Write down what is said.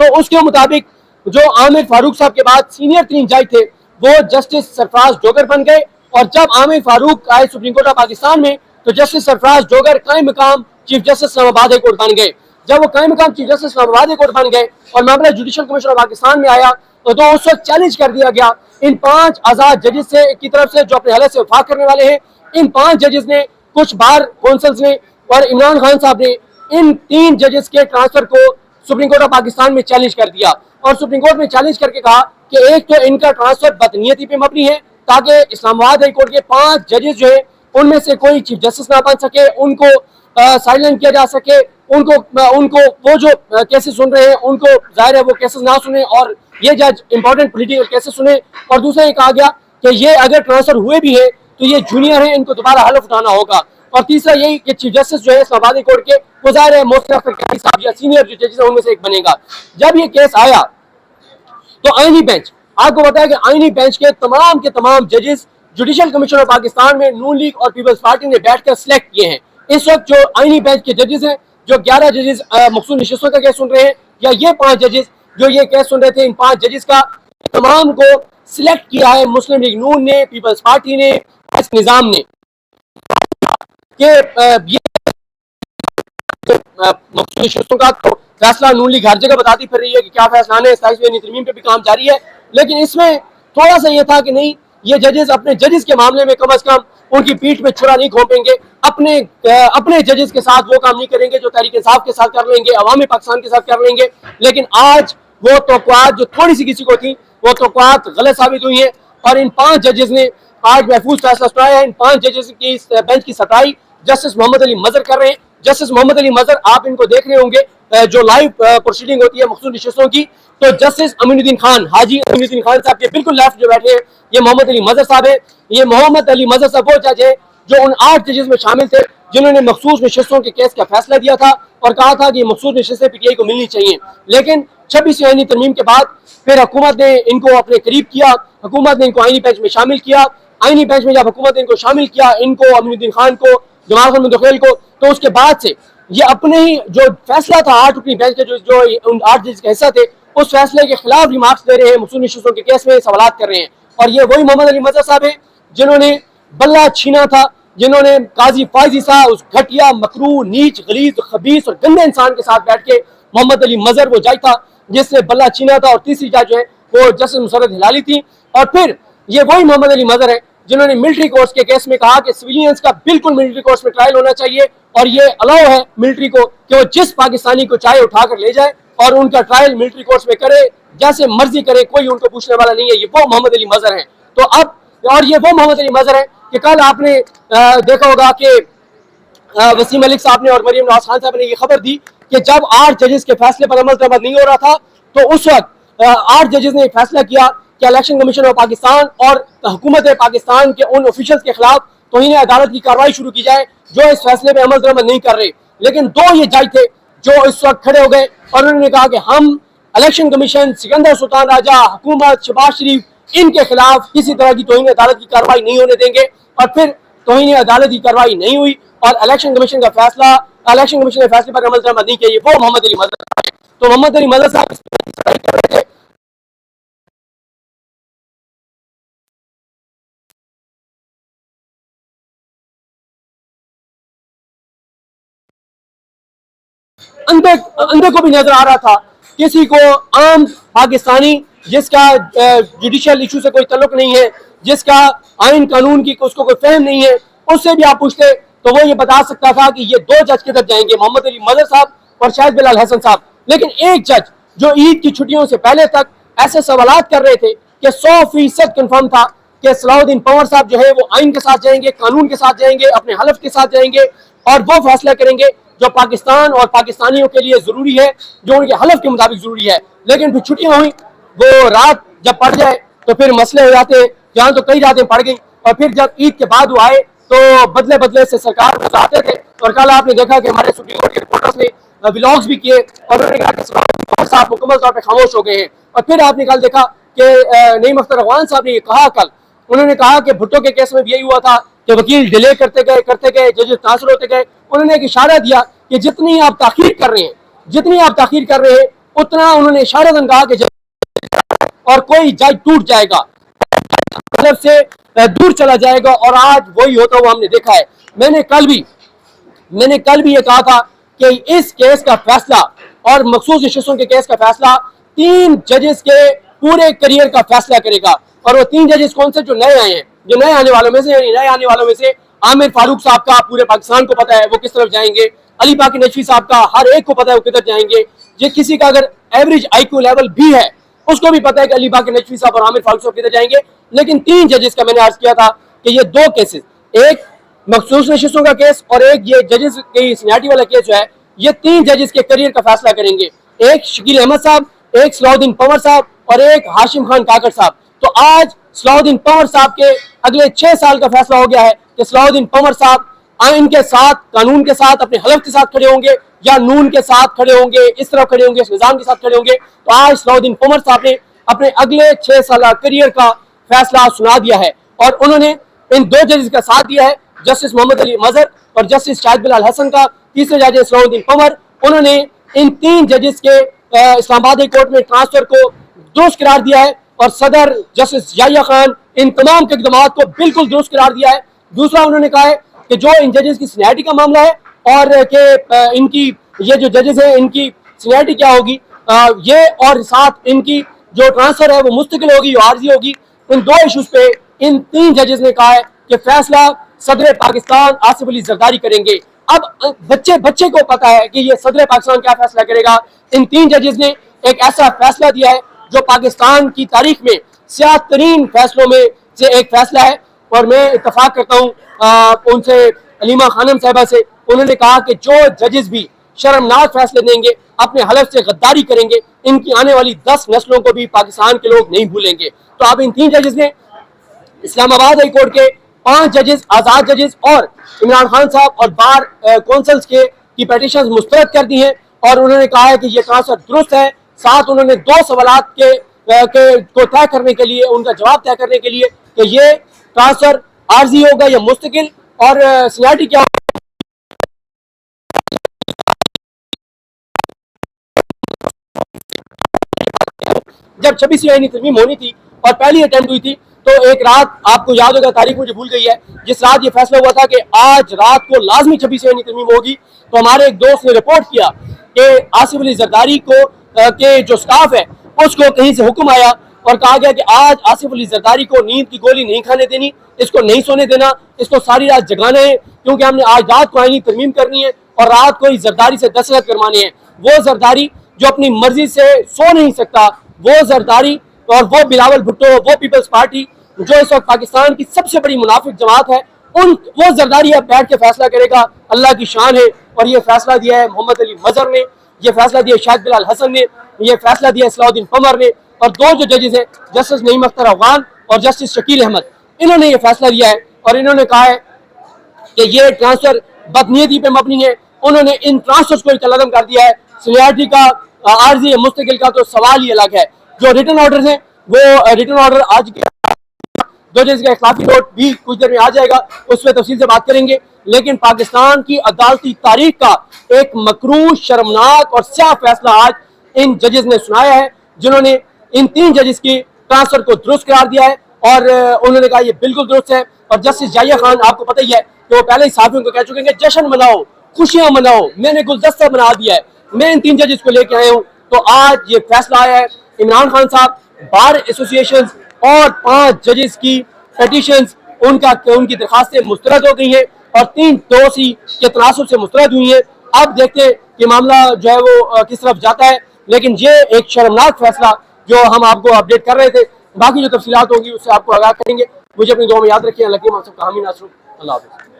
तो उसके मुताबिक जो आमिर फारूक साहब के बाद सीनियर 3 जज थे वो जस्टिस सरफराज डोगर बन गए। और जब आमिर फारूक आए सुप्रीम कोर्ट ऑफ पाकिस्तान में तो जस्टिस सरफराज डोगर कायम मकाम chief justice Islamabad high court बन गए। जब वो कायम मकाम chief justice Islamabad high court बन गए और मामला जुडिशल कमीशन ऑफ पाकिस्तान में आया तो उस वक्त चैलेंज कर दिया गया इन 5 आजाद जजेस से की तरफ से जो अपने हलफ से वफाक करने वाले हैं। इन 5 जजेस ने, कुछ बार कौंसल्स ने और इमरान खान साहब ने इन 3 जजेस के ट्रांसफर को सुप्रीम कोर्ट ऑफ पाकिस्तान में चैलेंज कर दिया और सुप्रीम कोर्ट में चैलेंज करके कहा कि एक तो इनका ट्रांसफर बदनीयती पे मबनी है ताकि इस्लामाबाद हाई कोर्ट के 5 जजेस जो है उनमें से कोई चीफ जस्टिस ना बन सके, उनको साइलेंट किया जा सके, उनको वो जो केसेस सुन रहे हैं उनको जाहिर है वो केसेस ना सुने और ये जज इंपॉर्टेंट पॉलिटिकल केसेस सुने। और दूसरा ये कहा गया कि ये अगर ट्रांसफर हुए भी है तो ये जूनियर है, इनको दोबारा हलफ उठाना होगा। और तीसरा यही कि चीफ जस्टिस जो है इस्लामाबाद हाई कोर्ट के वो जाहिर है मोहसिन अख्तर कैदी साहब या सीनियर जो जजेस है उनमें से एक बनेगा। जब ये केस आया तो आईनी बेंच, आपको बताया कि आईनी बेंच के तमाम जजेस जुडिशल कमीशन ऑफ पाकिस्तान में नून लीग और पीपल्स पार्टी ने बैठकर सिलेक्ट किए हैं। इस वक्त जो आईनी बेंच के जजेस हैं, जो 11 जजेस मखसूस नशिस्तों का केस सुन रहे हैं या ये 5 जजेस जो ये केस सुन रहे थे, इन 5 जजेस का तमाम को सिलेक्ट किया है मुस्लिम लीग नून ने, पीपल्स पार्टी ने, इस निजाम ने कि ये मखसूस नशिस्तों का तो फैसला नून लीग हर जगह बताती फिर रही है कि क्या फैसला है। 27वीं तरमीम पे भी काम जारी है, लेकिन इसमें थोड़ा सा ये था कि नहीं, ये जजेस अपने जजेस के मामले में कम अज कम उनकी पीठ में छुरा नहीं घोंपेंगे, अपने जजेस के साथ वो काम नहीं करेंगे जो तहरीक इंसाफ के साथ कर लेंगे, अवामी पाकिस्तान के साथ कर लेंगे। लेकिन आज वो तवक्कुआत जो थोड़ी सी किसी को थी वो तवक्कुआत गलत साबित हुई है और इन 5 जजेस ने आज महफूज फैसला सुनाया है। इन 5 जजेस की बेंच की सफाई जस्टिस मोहम्मद अली मजहर कर रहे हैं। जस्टिस मोहम्मद अली मजहर आप इनको देख रहे होंगे जो लाइव प्रोसीडिंग होती है मखसूस नशिस्तों की, तो जस्टिस अमीनुद्दीन खान, हाजी अमीनुद्दीन खान साहब के बिल्कुल लेफ्ट जो बैठे हैं ये मोहम्मद अली मजहर साहब है। ये मोहम्मद अली मजहर साहब वो जज है जो उन 8 जजेस में शामिल थे जिन्होंने मखसूस नशिस्तों के केस का फैसला दिया था और कहा था कि मखसूस नशिस्तें पीटीआई को मिलनी चाहिए। लेकिन 26वीं आईनी तरमीम के बाद फिर हुकूमत ने इनको अपने करीब किया, हुकूमत ने इनको आईनी बेंच में शामिल किया। आईनी बेंच में जब हुकूमत ने इनको शामिल किया, इनको, अमीनुद्दीन खान को, जमाल खान मुंतखिल को, तो उसके बाद से ये अपने ही जो फैसला था 8 रुकनी बेंच के जो उन 8 जजेस का हिस्सा थे उस फैसले के खिलाफ रिमार्क्स दे रहे हैं, मखसूस नशिस्तों के केस में सवाल कर रहे हैं। और ये वही मोहम्मद अली मजहर साहब है जिन्होंने बल्ला छीना था, जिन्होंने काजी फायजी साहब उस घटिया, मकरू, नीच, गलीज, खबीस और गंदे इंसान के साथ बैठ के मोहम्मद अली मजहर वो जज था जिसने बल्ला छीना था। और तीसरी जज जो है वो जस्टिस मुसर्रत हिलाली थी। और फिर ये वही मोहम्मद अली मजहर है जिन्होंने मिलिट्री कोर्ट्स के केस में कहा कि सिविलियंस का बिल्कुल मिलिट्री कोर्ट्स में ट्रायल होना चाहिए और ये अलाउ है मिलिट्री को कि वो जिस पाकिस्तानी को चाहे उठाकर ले जाए और उनका ट्रायल मिलिट्री कोर्ट्स में करे, जैसे मर्जी करे, कोई उनको पूछने वाला नहीं है। ये वो मोहम्मद अली मजहर है। तो अब और ये वो मोहम्मद अली मजहर है कि कल आपने देखा होगा कि वसीम मलिक साहब ने और मरियम नवाज खान साहब ने ये खबर दी कि जब 8 जजेस के फैसले पर अमल दरामद नहीं हो रहा था तो उस वक्त 8 जजेस ने फैसला किया कि इलेक्शन कमीशन ऑफ पाकिस्तान और हुकूमत पाकिस्तान के उन ऑफिशियल्स के खिलाफ तौहीन अदालत की कार्रवाई शुरू की जाए जो इस फैसले पर अमल दरामद नहीं कर रहे। लेकिन 2 ये जज थे जो इस वक्त खड़े हो गए और उन्होंने कहा कि हम इलेक्शन कमीशन, सिकंदर सुल्तान राजा, हुकूमत, शहबाज शरीफ, इनके खिलाफ किसी तरह की तौहीन अदालत की कार्रवाई नहीं होने देंगे। और फिर तौहीन अदालत की कार्रवाई नहीं हुई और इलेक्शन कमीशन ने फैसले पर अमल दरामद नहीं किया। वो मोहम्मद अली मजहर। तो मोहम्मद अली मजहर साहब कर रहे थे। अंधे को भी नजर आ रहा था, किसी को आम पाकिस्तानी जिसका जुडिशियल इशू से कोई तल्लुक नहीं है, जिसका आइन कानून की उसको कोई फहम नहीं है, उससे भी आप पूछते तो वो ये बता सकता था कि ये 2 जज किधर जाएंगे, मोहम्मद अली मजहर साहब और शाहिद बिलाल हसन साहब। लेकिन एक जज जो ईद की छुट्टियों से पहले तक ऐसे सवालात कर रहे थे कि 100% कंफर्म था कि सलाहुद्दीन पंवर साहब जो है वो आइन के साथ जाएंगे, कानून के साथ जाएंगे, अपने हलफ के साथ जाएंगे और वो फैसला करेंगे जो पाकिस्तान और पाकिस्तानियों के लिए जरूरी है, जो उनके हलफ के मुताबिक जरूरी है। लेकिन फिर छुट्टियां हुई, वो रात जब पड़ जाए तो फिर मसले हो जाते हैं। जहां तो कई रातें पड़ गई और फिर जब ईद के बाद वो आए तो बदले बदले से सरकार को आते थे। और कल आपने देखा कि हमारे सुप्रीम कोर्ट के रिपोर्टर्स ने व्लॉग्स भी किए और उन्होंने कहा कि साहब मुकम्मल तौर पर खामोश हो गए हैं। और फिर आपने कल देखा कि नईम अख्तर अफगान साहब ने ये कहा, कल उन्होंने कहा कि भुट्टो के केस में भी यही हुआ था कि वकील डिले करते गए जजेस ट्रांसफर होते गए। उन्होंने एक इशारा दिया कि जितनी आप ताखीर कर रहे हैं उतना उन्होंने इशारतन कहा कि और कोई जज टूट जाएगा, मतलब से दूर चला जाएगा, और आज वही होता हुआ हमने देखा है। मैंने कल भी ये कहा था कि इस केस का फैसला और मखसूस इश्यूज़ों के केस का फैसला 3 जजेस के पूरे करियर का फैसला करेगा। और वो 3 जजेस कौन से? जो नए आए हैं, जो नए आने वालों में से आमिर फारूक साहब का पूरे पाकिस्तान को पता है वो किस तरफ जाएंगे, अली बाकी नजवी साहब का हर एक को पता है वो किधर जाएंगे। ये किसी का अगर एवरेज IQ लेवल भी है उसको भी पता है कि अली बाकी नजवी साहब और आमिर फारूक साहब किधर जाएंगे। लेकिन 3 जजेस का मैंने अर्ज किया था कि ये 2 केसेस, एक मखसूस नशिस्तों का केस और एक ये जजेस की सीनियरिटी वाला केस जो है, ये 3 जजेस के करियर का फैसला करेंगे। एक शकील अहमद साहब, एक सलाउद्दीन पंवर साहब और एक हाशिम खान काकड़ साहब। तो आज सलाउद्दीन पंवर साहब के अगले 6 साल का फैसला हो गया है कि सलाउद्दीन पंवर साहब इनके साथ, कानून के साथ, अपने हलफ के साथ खड़े होंगे या नून के साथ खड़े होंगे, इस तरफ खड़े होंगे, इस निजाम के साथ खड़े होंगे। तो आज सलाउद्दीन पंवर साहब ने अपने अगले 6 साल करियर का फैसला सुना दिया है और उन्होंने इन 2 जजेस का साथ दिया है, जस्टिस मोहम्मद अली मजहर और जस्टिस शाहिद बिलाल हसन का। तीसरे जज सलाउद्दीन पंवर, उन्होंने इन 3 जजेस के इस्लामाबाद हाई कोर्ट में ट्रांसफर को दुरुस्त करार दिया है और सदर जस्टिस याहिया खान इन तमाम के इक़दाम को बिल्कुल दुरुस्त करार दिया है। दूसरा, उन्होंने कहा है कि जो इन जजेस की सीनियरिटी का मामला है और कि इनकी ये जो जजेस हैं इनकी सीनियरिटी क्या होगी, ये और साथ इनकी जो ट्रांसफर है वो मुस्तकिल होगी या आर्जी होगी। इन 2 इशूज पे इन 3 जजेस ने कहा है कि फैसला सदर पाकिस्तान आसिफ अली जरदारी करेंगे। अब बच्चे को पता है कि ये सदर पाकिस्तान क्या फैसला करेगा। इन 3 जजेस ने एक ऐसा फैसला दिया है जो पाकिस्तान की तारीख में स्याह तरीन फैसलों में से एक फैसला है। और मैं इत्तफाक करता हूँ उनसे, अलीमा खानम साहिबा से, उन्होंने कहा कि जो जजेस भी शर्मनाक फैसले देंगे, अपने हलफ से गद्दारी करेंगे, इनकी आने वाली 10 नस्लों को भी पाकिस्तान के लोग नहीं भूलेंगे। तो अब इन 3 जजेस ने इस्लामाबाद हाई कोर्ट के 5 जजेस, आजाद जजेस और इमरान खान साहब और बार कौंसल्स के की पेटिशन मुस्तरद कर दी हैं और उन्होंने कहा है कि ये ट्रांसफर दुरुस्त है। साथ उन्होंने 2 सवालात को तय करने के लिए, उनका जवाब तय करने के लिए कि ये ट्रांसफर आर्जी होगा या मुस्तकिल और सीनियरिटी क्या होगा। जब 26वीं आईनी तरमीम होनी थी और पहली अटेम्प्ट हुई थी तो एक रात, आपको याद होगा, तारीख मुझे भूल गई है, जिस रात ये फैसला हुआ था कि आज रात को लाजमी 26वीं आईनी तरमीम होगी, तो हमारे एक दोस्त ने रिपोर्ट किया कि आसिफ अली जरदारी को के जो स्टाफ है उसको कहीं से हुक्म आया और कहा गया कि आज आसिफ अली जरदारी को नींद की गोली नहीं खाने देनी, इसको नहीं सोने देना, इसको सारी रात जगाना है, क्योंकि हमने आज रात को आईनी तरमीम करनी है और रात को ही जरदारी से दस्तखत करवाने हैं। वो जरदारी जो अपनी मर्जी से सो नहीं सकता, वो जरदारी और वो बिलावल भुट्टो, वो पीपल्स पार्टी जो इस वक्त पाकिस्तान की सबसे बड़ी मुनाफिक जमात है, वो जरदारी अब बैठ के फैसला करेगा। अल्लाह की शान है। और ये फैसला दिया है मोहम्मद अली मजहर ने, ये फैसला दिया शाहिद बिलाल हसन ने, ये फैसला दिया सलाउद्दीन पंवर ने, और 2 जो जजेस हैं जस्टिस नईम अख्तर अफगान और जस्टिस शकील अहमद, इन्होंने ये फैसला दिया है और इन्होंने कहा है कि ये ट्रांसफर बदनीयती पे मबनी है। उन्होंने इन ट्रांसफर्स को कलअदम कर दिया है। सीनियरिटी का, आर्जी या मुस्तकिल का तो सवाल ही अलग है। जो रिटर्न ऑर्डर है वो रिटर्न ऑर्डर आज के 2 जजेस का इख्लाफी नोट भी कुछ देर में आ जाएगा, उस पर तफसील से बात करेंगे। लेकिन पाकिस्तान की अदालती तारीख का एक मकरूह, शर्मनाक और स्याह फैसला आज इन जजेस ने सुनाया है, जिन्होंने इन 3 जजेस की ट्रांसफर को दुरुस्त करार दिया है और उन्होंने कहा यह बिल्कुल दुरुस्त है। और जस्टिस याहिया खान, आपको पता ही है कि वो पहले ही साथियों को कह चुके हैं कि जश्न मनाओ, खुशियां मनाओ, मैंने गुलदस्ता बना दिया है, मैं इन 3 जजेस को लेके आया हूँ। तो आज ये फैसला आया है। इमरान खान साहब, बार एसोसिएशन और 5 जजेस की पेटिशंस, उनकी दरखास्तें मुस्तरद हो गई हैं और 3 दोषी के तनासुब से मुस्तरद हुई हैं। अब देखते हैं कि मामला जो है वो किस तरफ जाता है। लेकिन ये एक शर्मनाक फैसला जो हम आपको अपडेट कर रहे थे, बाकी जो तफसीलात होगी उससे आपको आगाह करेंगे। मुझे अपनी दुआ में याद रखिए। लकीम आप सबका हामी नासरू। अल्लाह हाफ़िज़।